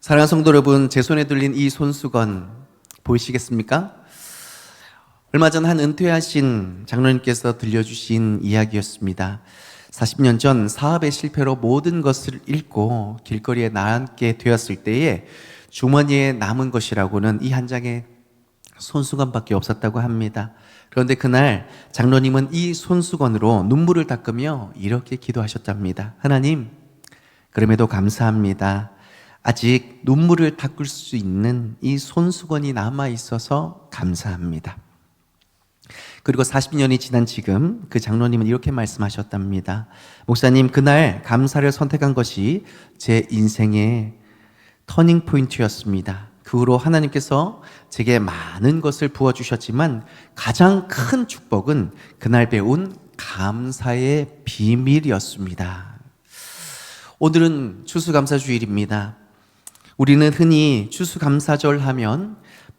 사랑하는 성도 여러분, 제 손에 들린 이 손수건 보이시겠습니까? 얼마 전 한 은퇴하신 장로님께서 들려주신 이야기였습니다. 40년 전 사업의 실패로 모든 것을 잃고 길거리에 나앉게 되었을 때에 주머니에 남은 것이라고는 이 한 장의 손수건밖에 없었다고 합니다. 그런데 그날 장로님은 이 손수건으로 눈물을 닦으며 이렇게 기도하셨답니다. 하나님, 그럼에도 감사합니다. 아직 눈물을 닦을 수 있는 이 손수건이 남아 있어서 감사합니다. 그리고 40년이 지난 지금 그 장로님은 이렇게 말씀하셨답니다. 목사님, 그날 감사를 선택한 것이 제 인생의 터닝 포인트였습니다. 그 후로 하나님께서 제게 많은 것을 부어주셨지만 가장 큰 축복은 그날 배운 감사의 비밀이었습니다. 오늘은 추수감사주일입니다. 우리는 흔히 추수감사절 하면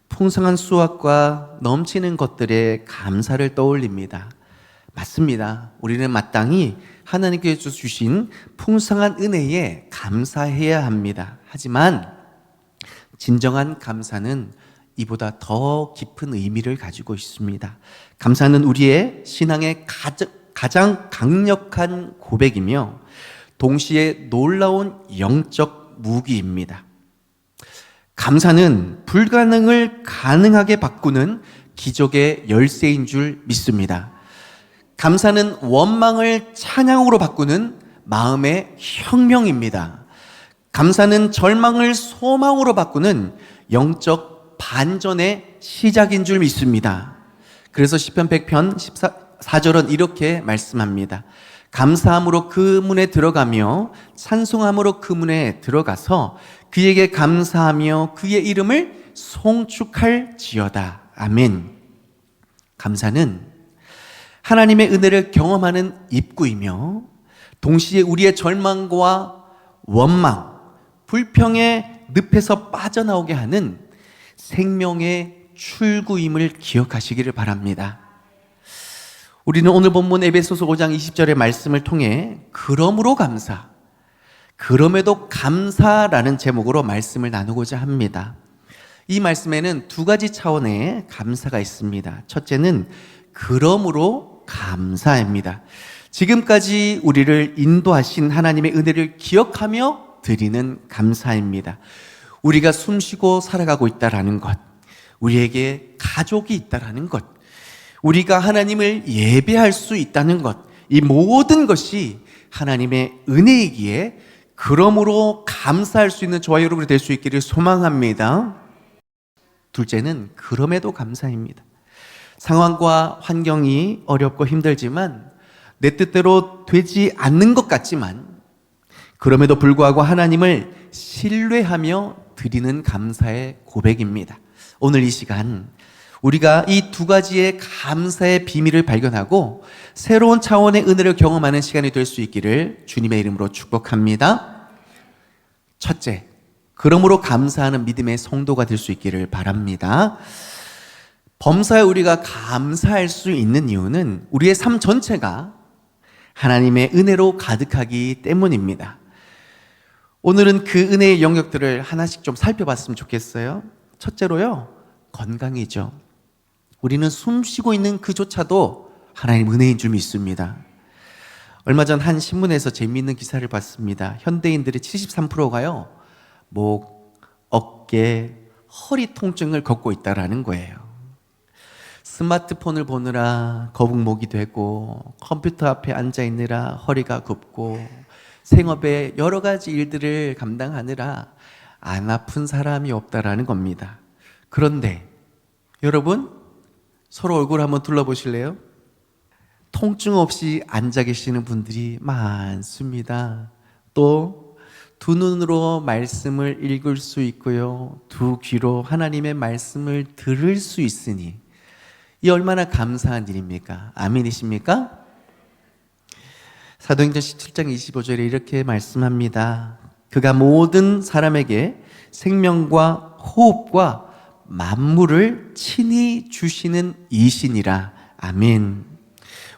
풍성한 수확과 넘치는 것들에 감사를 떠올립니다. 맞습니다. 우리는 마땅히 하나님께서 주신 풍성한 은혜에 감사해야 합니다. 하지만 진정한 감사는 이보다 더 깊은 의미를 가지고 있습니다. 감사는 우리의 신앙의 가장 강력한 고백이며 동시에 놀라운 영적 무기입니다. 감사는 불가능을 가능하게 바꾸는 기적의 열쇠인 줄 믿습니다. 감사는 원망을 찬양으로 바꾸는 마음의 혁명입니다. 감사는 절망을 소망으로 바꾸는 영적 반전의 시작인 줄 믿습니다. 그래서 시편 100편 14절은 이렇게 말씀합니다. 감사함으로 그 문에 들어가며 찬송함으로 그 문에 들어가서 그에게 감사하며 그의 이름을 송축할지어다. 아멘. 감사는 하나님의 은혜를 경험하는 입구이며 동시에 우리의 절망과 원망, 불평의 늪에서 빠져나오게 하는 생명의 출구임을 기억하시기를 바랍니다. 우리는 오늘 본문 에베소서 5장 20절의 말씀을 통해 그러므로 감사, 그럼에도 감사라는 제목으로 말씀을 나누고자 합니다. 이 말씀에는 두 가지 차원의 감사가 있습니다. 첫째는 그러므로 감사입니다. 지금까지 우리를 인도하신 하나님의 은혜를 기억하며 드리는 감사입니다. 우리가 숨쉬고 살아가고 있다라는 것, 우리에게 가족이 있다라는 것, 우리가 하나님을 예배할 수 있다는 것, 이 모든 것이 하나님의 은혜이기에 그러므로 감사할 수 있는 저와 여러분이 될 수 있기를 소망합니다. 둘째는 그럼에도 감사입니다. 상황과 환경이 어렵고 힘들지만 내 뜻대로 되지 않는 것 같지만 그럼에도 불구하고 하나님을 신뢰하며 드리는 감사의 고백입니다. 오늘 이 시간 우리가 이 두 가지의 감사의 비밀을 발견하고 새로운 차원의 은혜를 경험하는 시간이 될 수 있기를 주님의 이름으로 축복합니다. 첫째, 그러므로 감사하는 믿음의 성도가 될 수 있기를 바랍니다. 범사에 우리가 감사할 수 있는 이유는 우리의 삶 전체가 하나님의 은혜로 가득하기 때문입니다. 오늘은 그 은혜의 영역들을 하나씩 좀 살펴봤으면 좋겠어요. 첫째로요, 건강이죠. 우리는 숨 쉬고 있는 그조차도 하나님 은혜인 줄 믿습니다. 얼마 전 한 신문에서 재미있는 기사를 봤습니다. 현대인들의 73%가요, 목, 어깨, 허리 통증을 겪고 있다라는 거예요. 스마트폰을 보느라 거북목이 되고 컴퓨터 앞에 앉아 있느라 허리가 굽고 생업의 여러 가지 일들을 감당하느라 안 아픈 사람이 없다라는 겁니다. 그런데 여러분, 서로 얼굴 한번 둘러보실래요? 통증 없이 앉아 계시는 분들이 많습니다. 또 두 눈으로 말씀을 읽을 수 있고요, 두 귀로 하나님의 말씀을 들을 수 있으니 이 얼마나 감사한 일입니까? 아멘이십니까? 사도행전 17장 25절에 이렇게 말씀합니다. 그가 모든 사람에게 생명과 호흡과 만물을 친히 주시는 이시니라. 아멘.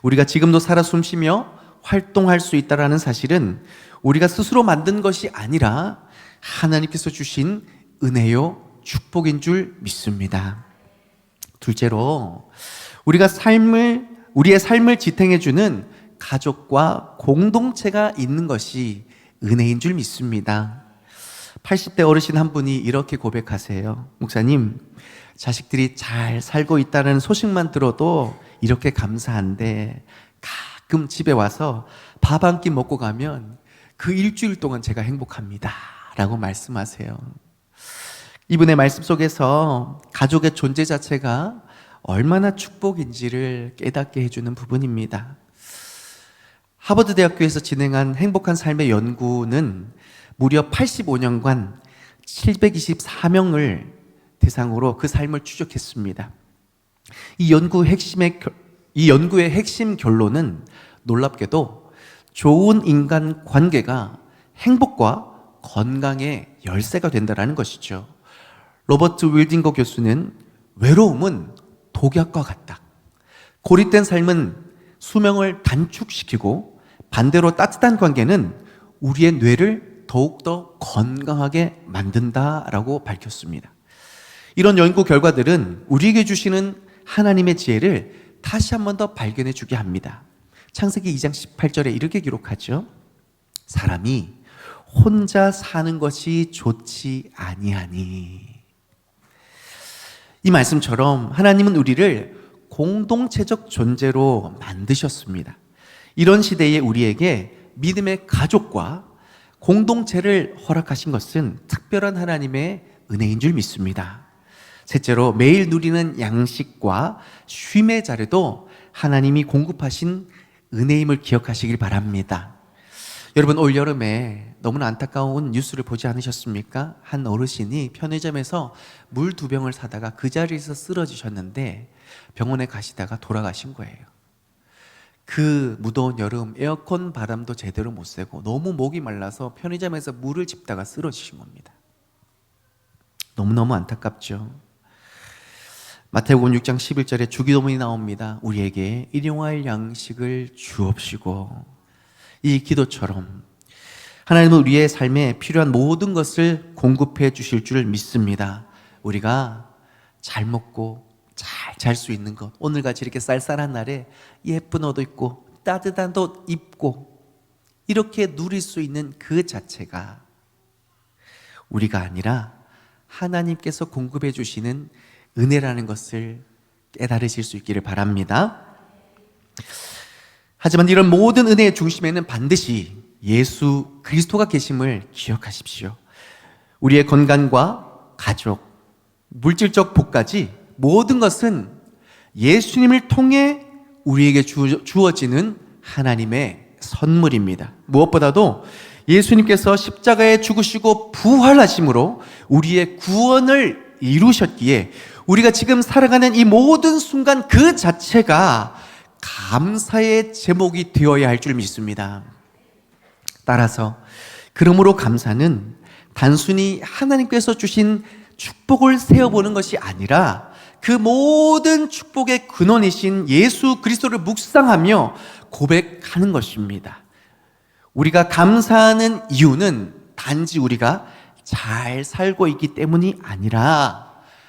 우리가 지금도 살아 숨쉬며 활동할 수 있다는 사실은 우리가 스스로 만든 것이 아니라 하나님께서 주신 은혜요 축복인 줄 믿습니다. 둘째로, 우리의 삶을 지탱해주는 가족과 공동체가 있는 것이 은혜인 줄 믿습니다. 80대 어르신 한 분이 이렇게 고백하세요. 목사님, 자식들이 잘 살고 있다는 소식만 들어도 이렇게 감사한데 가끔 집에 와서 밥 한 끼 먹고 가면 그 일주일 동안 제가 행복합니다 라고 말씀하세요. 이분의 말씀 속에서 가족의 존재 자체가 얼마나 축복인지를 깨닫게 해주는 부분입니다. 하버드 대학교에서 진행한 행복한 삶의 연구는 무려 85년간 724명을 대상으로 그 삶을 추적했습니다. 이 연구의 핵심 결론은 놀랍게도 좋은 인간 관계가 행복과 건강의 열쇠가 된다는 것이죠. 로버트 윌딩거 교수는 외로움은 독약과 같다. 고립된 삶은 수명을 단축시키고 반대로 따뜻한 관계는 우리의 뇌를 더욱더 건강하게 만든다라고 밝혔습니다. 이런 연구 결과들은 우리에게 주시는 하나님의 지혜를 다시 한 번 더 발견해 주게 합니다. 창세기 2장 18절에 이렇게 기록하죠. 사람이 혼자 사는 것이 좋지 아니하니. 이 말씀처럼 하나님은 우리를 공동체적 존재로 만드셨습니다. 이런 시대에 우리에게 믿음의 가족과 공동체를 허락하신 것은 특별한 하나님의 은혜인 줄 믿습니다. 셋째로, 매일 누리는 양식과 쉼의 자리도 하나님이 공급하신 은혜임을 기억하시길 바랍니다. 여러분, 올 여름에 너무나 안타까운 뉴스를 보지 않으셨습니까? 한 어르신이 편의점에서 물 2병을 사다가 그 자리에서 쓰러지셨는데 병원에 가시다가 돌아가신 거예요. 그 무더운 여름 에어컨 바람도 제대로 못 쐬고 너무 목이 말라서 편의점에서 물을 집다가 쓰러지신 겁니다. 너무너무 안타깝죠. 마태복음 6장 11절에 주기도문이 나옵니다. 우리에게 일용할 양식을 주옵시고. 이 기도처럼 하나님은 우리의 삶에 필요한 모든 것을 공급해 주실 줄 믿습니다. 우리가 잘 먹고 잘 잘 수 있는 것, 오늘같이 이렇게 쌀쌀한 날에 예쁜 옷도 입고 따뜻한 옷 입고 이렇게 누릴 수 있는 그 자체가 우리가 아니라 하나님께서 공급해 주시는 은혜라는 것을 깨달으실 수 있기를 바랍니다. 하지만 이런 모든 은혜의 중심에는 반드시 예수 그리스도가 계심을 기억하십시오. 우리의 건강과 가족, 물질적 복까지 모든 것은 예수님을 통해 우리에게 주어지는 하나님의 선물입니다. 무엇보다도 예수님께서 십자가에 죽으시고 부활하심으로 우리의 구원을 이루셨기에 우리가 지금 살아가는 이 모든 순간 그 자체가 감사의 제목이 되어야 할 줄 믿습니다. 따라서 그러므로 감사는 단순히 하나님께서 주신 축복을 세어보는 것이 아니라 그 모든 축복의 근원이신 예수 그리스도를 묵상하며 고백하는 것입니다. 우리가 감사하는 이유는 단지 우리가 잘 살고 있기 때문이 아니라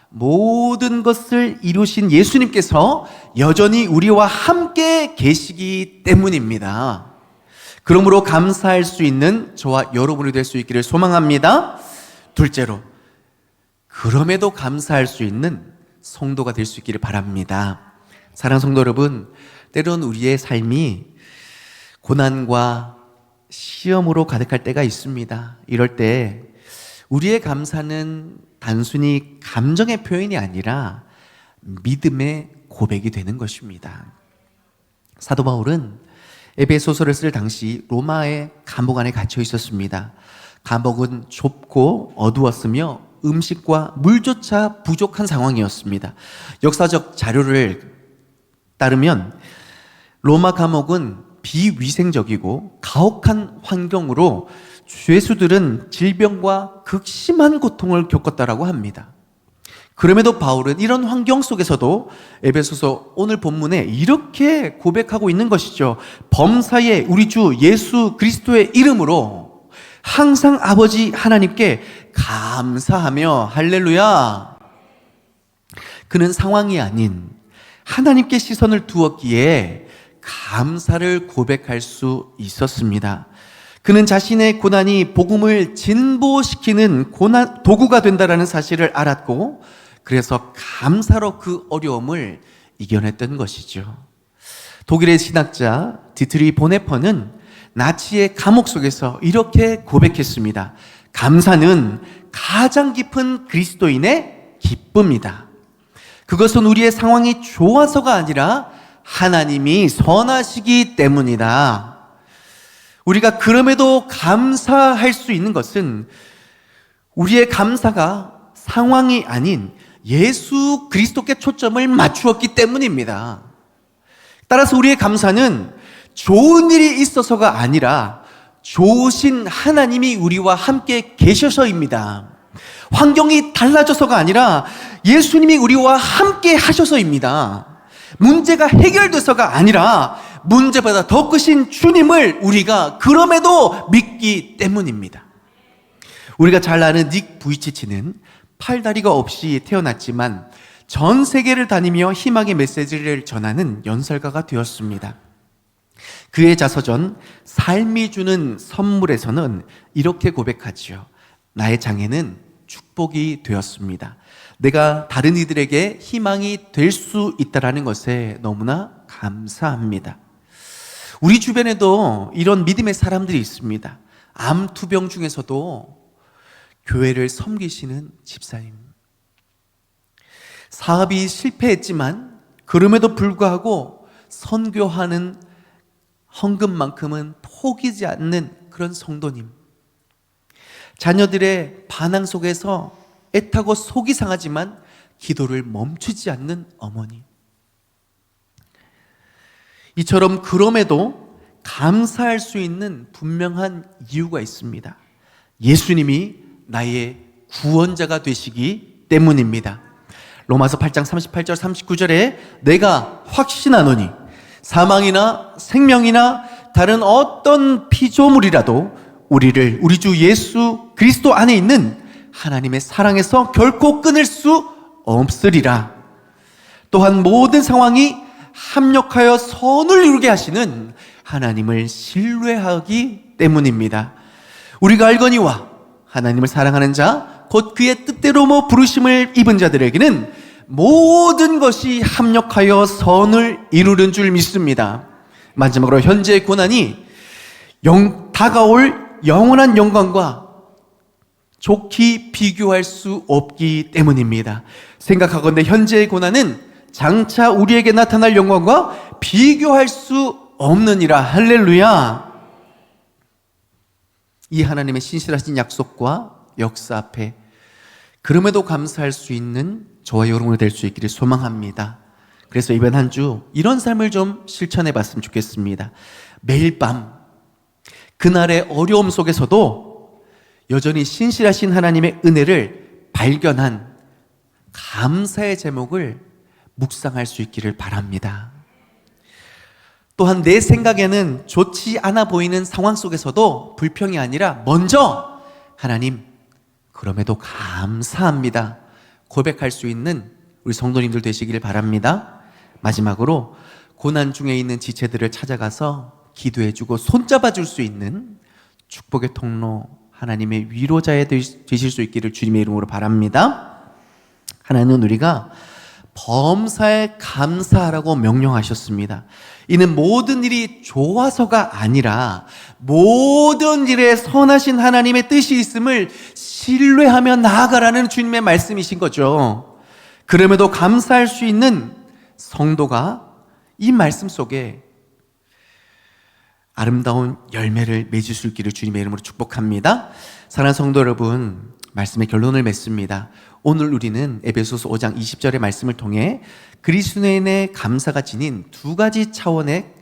모든 것을 이루신 예수님께서 여전히 우리와 함께 계시기 때문입니다. 그러므로 감사할 수 있는 저와 여러분이 될 수 있기를 소망합니다. 둘째로, 그럼에도 감사할 수 있는 성도가 될 수 있기를 바랍니다. 사랑하는 성도 여러분, 때론 우리의 삶이 고난과 시험으로 가득할 때가 있습니다. 이럴 때 우리의 감사는 단순히 감정의 표현이 아니라 믿음의 고백이 되는 것입니다. 사도 바울은 에베소서를 쓸 당시 로마의 감옥 안에 갇혀 있었습니다. 감옥은 좁고 어두웠으며 음식과 물조차 부족한 상황이었습니다. 역사적 자료를 따르면 로마 감옥은 비위생적이고 가혹한 환경으로 죄수들은 질병과 극심한 고통을 겪었다라고 합니다. 그럼에도 바울은 이런 환경 속에서도 에베소서 오늘 본문에 이렇게 고백하고 있는 것이죠. 범사에 우리 주 예수 그리스도의 이름으로 항상 아버지 하나님께 감사하며 할렐루야. 그는 상황이 아닌 하나님께 시선을 두었기에 감사를 고백할 수 있었습니다. 그는 자신의 고난이 복음을 진보시키는 도구가 된다는 사실을 알았고, 그래서 감사로 그 어려움을 이겨냈던 것이죠. 독일의 신학자 디트리 보네퍼는 나치의 감옥 속에서 이렇게 고백했습니다. 감사는 가장 깊은 그리스도인의 기쁨이다. 그것은 우리의 상황이 좋아서가 아니라 하나님이 선하시기 때문이다. 우리가 그럼에도 감사할 수 있는 것은 우리의 감사가 상황이 아닌 예수 그리스도께 초점을 맞추었기 때문입니다. 따라서 우리의 감사는 좋은 일이 있어서가 아니라 좋으신 하나님이 우리와 함께 계셔서입니다. 환경이 달라져서가 아니라 예수님이 우리와 함께 하셔서입니다. 문제가 해결돼서가 아니라 문제보다 더 크신 주님을 우리가 그럼에도 믿기 때문입니다. 우리가 잘 아는 닉 부이치치는 팔다리가 없이 태어났지만 전 세계를 다니며 희망의 메시지를 전하는 연설가가 되었습니다. 그의 자서전 삶이 주는 선물에서는 이렇게 고백하지요. 나의 장애는 축복이 되었습니다. 내가 다른 이들에게 희망이 될 수 있다는 것에 너무나 감사합니다. 우리 주변에도 이런 믿음의 사람들이 있습니다. 암투병 중에서도 교회를 섬기시는 집사님. 사업이 실패했지만 그럼에도 불구하고 선교하는 헌금만큼은 포기지 않는 그런 성도님. 자녀들의 반항 속에서 애타고 속이 상하지만 기도를 멈추지 않는 어머니. 이처럼 그럼에도 감사할 수 있는 분명한 이유가 있습니다. 예수님이 나의 구원자가 되시기 때문입니다. 로마서 8장 38절 39절에 내가 확신하노니 사망이나 생명이나 다른 어떤 피조물이라도 우리 주 예수 그리스도 안에 있는 하나님의 사랑에서 결코 끊을 수 없으리라. 또한 모든 상황이 합력하여 선을 이루게 하시는 하나님을 신뢰하기 때문입니다. 우리가 알거니와 하나님을 사랑하는 자 곧 그의 뜻대로 부르심을 입은 자들에게는 모든 것이 합력하여 선을 이루는 줄 믿습니다. 마지막으로 현재의 고난이 다가올 영원한 영광과 좋게 비교할 수 없기 때문입니다. 생각하건대 현재의 고난은 장차 우리에게 나타날 영광과 비교할 수 없느니라. 할렐루야. 이 하나님의 신실하신 약속과 역사 앞에 그럼에도 감사할 수 있는 저와 여러분이 될 수 있기를 소망합니다. 그래서 이번 한 주 이런 삶을 좀 실천해 봤으면 좋겠습니다. 매일 밤 그날의 어려움 속에서도 여전히 신실하신 하나님의 은혜를 발견한 감사의 제목을 묵상할 수 있기를 바랍니다. 또한 내 생각에는 좋지 않아 보이는 상황 속에서도 불평이 아니라 먼저 하나님 그럼에도 감사합니다 고백할 수 있는 우리 성도님들 되시기를 바랍니다. 마지막으로 고난 중에 있는 지체들을 찾아가서 기도해주고 손잡아줄 수 있는 축복의 통로 하나님의 위로자에 되실 수 있기를 주님의 이름으로 바랍니다. 하나님은 우리가 범사에 감사하라고 명령하셨습니다. 이는 모든 일이 좋아서가 아니라 모든 일에 선하신 하나님의 뜻이 있음을 신뢰하며 나아가라는 주님의 말씀이신 거죠. 그럼에도 감사할 수 있는 성도가 이 말씀 속에 아름다운 열매를 맺을 수 있기를 주님의 이름으로 축복합니다. 사랑하는 성도 여러분, 말씀의 결론을 맺습니다. 오늘 우리는 에베소서 5장 20절의 말씀을 통해 그리스도인의 감사가 지닌 두 가지 차원에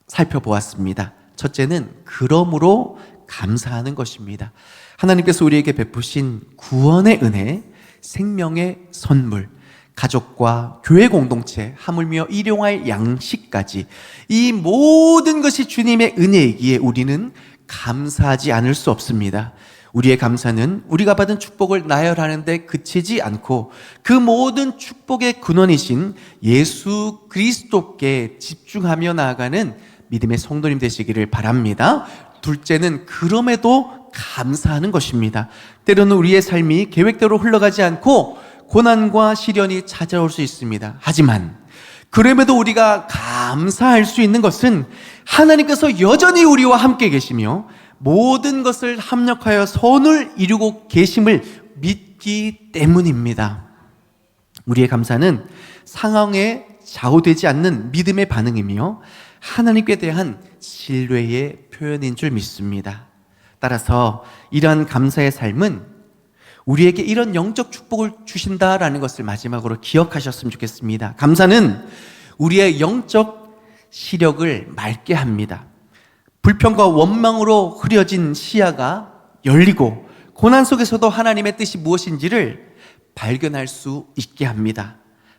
살펴보았습니다. 첫째는 그러므로 감사하는 것입니다. 하나님께서 우리에게 베푸신 구원의 은혜, 생명의 선물, 가족과 교회 공동체, 하물며 일용할 양식까지 이 모든 것이 주님의 은혜이기에 우리는 감사하지 않을 수 없습니다. 우리의 감사는 우리가 받은 축복을 나열하는 데 그치지 않고 그 모든 축복의 근원이신 예수 그리스도께 집중하며 나아가는 믿음의 성도님 되시기를 바랍니다. 둘째는 그럼에도 감사하는 것입니다. 때로는 우리의 삶이 계획대로 흘러가지 않고 고난과 시련이 찾아올 수 있습니다. 하지만 그럼에도 우리가 감사할 수 있는 것은 하나님께서 여전히 우리와 함께 계시며 모든 것을 합력하여 선을 이루고 계심을 믿기 때문입니다. 우리의 감사는 상황에 좌우되지 않는 믿음의 반응이며 하나님께 대한 신뢰의 표현인 줄 믿습니다. 따라서 이러한 감사의 삶은 우리에게 이런 영적 축복을 주신다라는 것을 마지막으로 기억하셨으면 좋겠습니다. 감사는 우리의 영적 시력을 맑게 합니다. 불평과 원망으로 흐려진 시야가 열리고 고난 속에서도 하나님의 뜻이 무엇인지를 발견할 수 있게 합니다.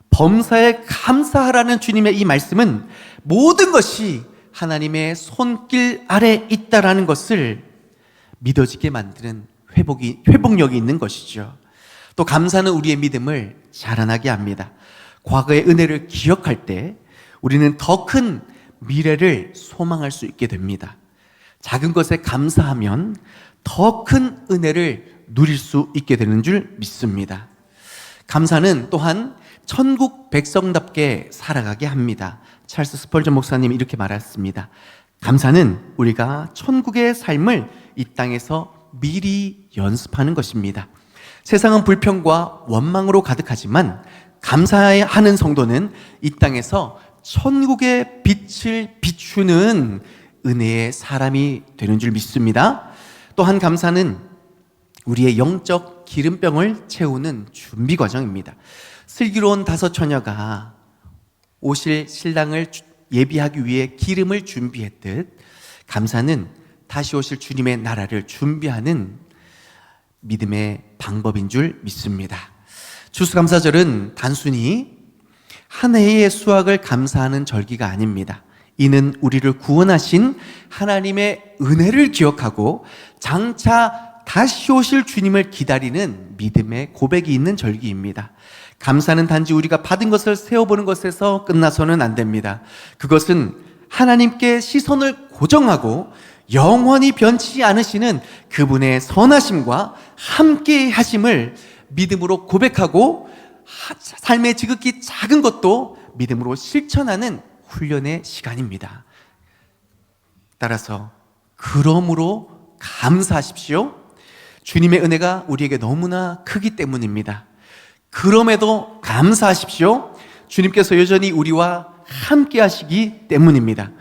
범사에 감사하라는 주님의 이 말씀은 모든 것이 하나님의 손길 아래 있다라는 것을 믿어지게 만드는 회복력이 있는 것이죠. 또 감사는 우리의 믿음을 자라나게 합니다. 과거의 은혜를 기억할 때 우리는 더 큰 미래를 소망할 수 있게 됩니다. 작은 것에 감사하면 더 큰 은혜를 누릴 수 있게 되는 줄 믿습니다. 감사는 또한 천국 백성답게 살아가게 합니다. 찰스 스펄전 목사님이 이렇게 말했습니다. 감사는 우리가 천국의 삶을 이 땅에서 미리 연습하는 것입니다. 세상은 불평과 원망으로 가득하지만 감사하는 성도는 이 땅에서 천국의 빛을 비추는 은혜의 사람이 되는 줄 믿습니다. 또한 감사는 우리의 영적 기름병을 채우는 준비 과정입니다. 슬기로운 다섯 처녀가 오실 신랑을 예비하기 위해 기름을 준비했듯 감사는 다시 오실 주님의 나라를 준비하는 믿음의 방법인 줄 믿습니다. 추수감사절은 단순히 한 해의 수확을 감사하는 절기가 아닙니다. 이는 우리를 구원하신 하나님의 은혜를 기억하고 장차 다시 오실 주님을 기다리는 믿음의 고백이 있는 절기입니다. 감사는 단지 우리가 받은 것을 세어보는 것에서 끝나서는 안 됩니다. 그것은 하나님께 시선을 고정하고 영원히 변치 않으시는 그분의 선하심과 함께 하심을 믿음으로 고백하고 삶의 지극히 작은 것도 믿음으로 실천하는 훈련의 시간입니다. 따라서 그러므로 감사하십시오. 주님의 은혜가 우리에게 너무나 크기 때문입니다. 그럼에도 감사하십시오. 주님께서 여전히 우리와 함께 하시기 때문입니다.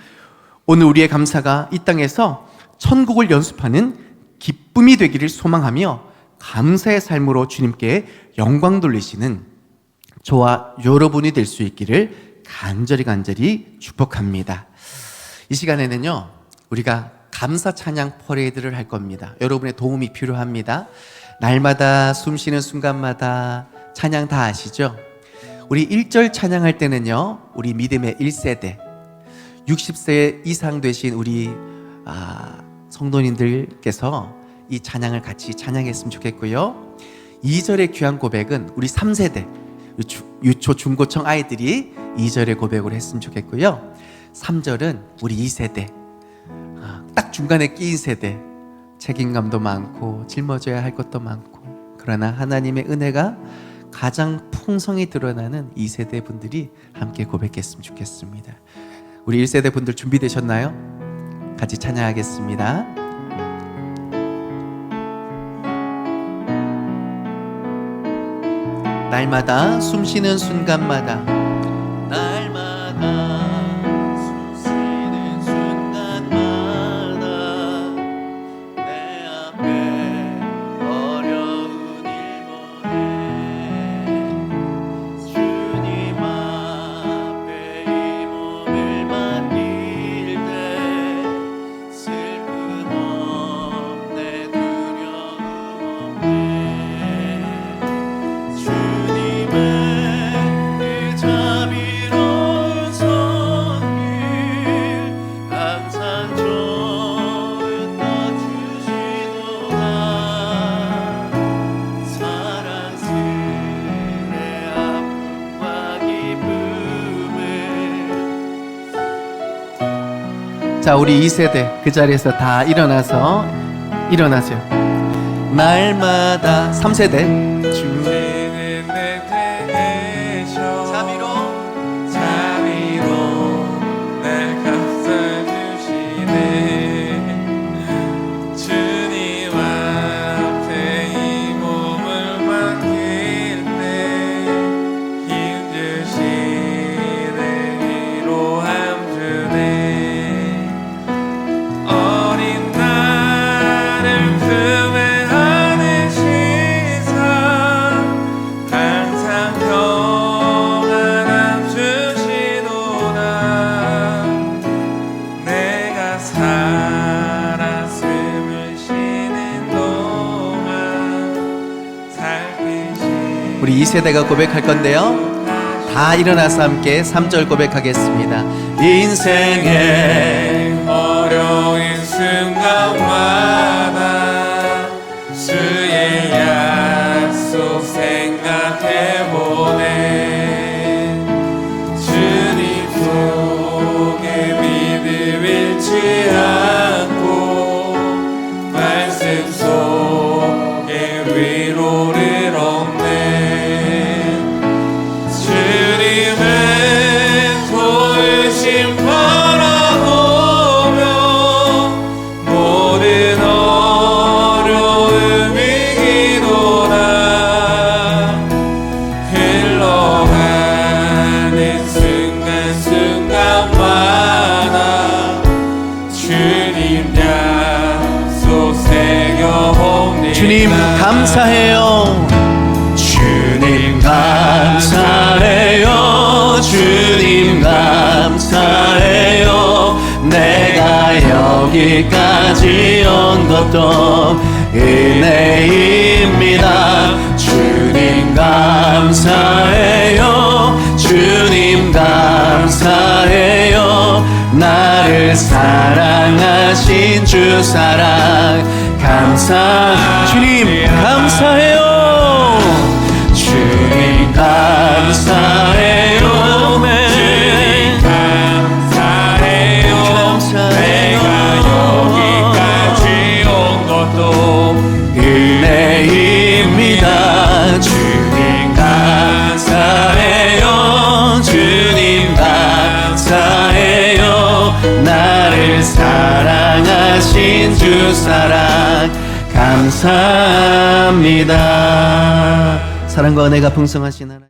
오늘 우리의 감사가 이 땅에서 천국을 연습하는 기쁨이 되기를 소망하며 감사의 삶으로 주님께 영광 돌리시는 저와 여러분이 될 수 있기를 간절히 축복합니다. 이 시간에는요, 우리가 감사 찬양 퍼레이드를 할 겁니다. 여러분의 도움이 필요합니다. 날마다 숨쉬는 순간마다 찬양 다 아시죠? 우리 1절 찬양할 때는요, 우리 믿음의 1세대 60세 이상 되신 우리 성도님들께서 이 찬양을 같이 찬양했으면 좋겠고요. 2절의 귀한 고백은 우리 3세대 유초 중고청 아이들이 2절의 고백을 했으면 좋겠고요. 3절은 우리 2세대 딱 중간에 끼인 세대, 책임감도 많고 짊어져야 할 것도 많고 그러나 하나님의 은혜가 가장 풍성히 드러나는 2세대 분들이 함께 고백했으면 좋겠습니다. 우리 1세대 분들 준비되셨나요? 같이 찬양하겠습니다. 날마다 숨쉬는 순간마다 내 앞에 어려운 일 보내 주님 앞에 이 몸을 맡길 때 슬픔 없네 두려움 없네 주님의 그 자, 우리 2세대 그 자리에서 다 일어나세요. 날마다 3세대 주님은 내 되셔 자비로 날 감싸주시네. 주님 앞에 이 몸을 맡길 때 힘주시네. 위로함 주네. 어린 나를 품에 안으시사 항상 평안함 주시도다. 내가 살았음을 쉬는 동안 살피시. 우리 2세대가 고백할 건데요. 다 일어나서 함께 3절 고백하겠습니다. 인생의 어려운 순간마다 주의 약속 생각해보네. 주님 속에 믿음 잃지 않고 말씀 속에 위로를 얻네. 주님의 도우심 바라보며 모든 어려움 이기도다. 흘러가는 순간순간마다 주님 약속 새겨봅니다. 주님 감사해요. 주님 감사해요. 주님 감사해요. 내가 여기까지 온 것도 은혜입니다. 주님 감사해요. 주님 감사해요. 나를 사랑하신 주 사랑 주님 감사해요. 주님 감사해요. 주님 감사해요. 내가 여기까지 온 것도 은혜입니다. 주님 감사해요. 주님 감사해요. 나를 사랑하신 주 사랑 감사합니다. 사랑과 은혜가 풍성하신 하나님.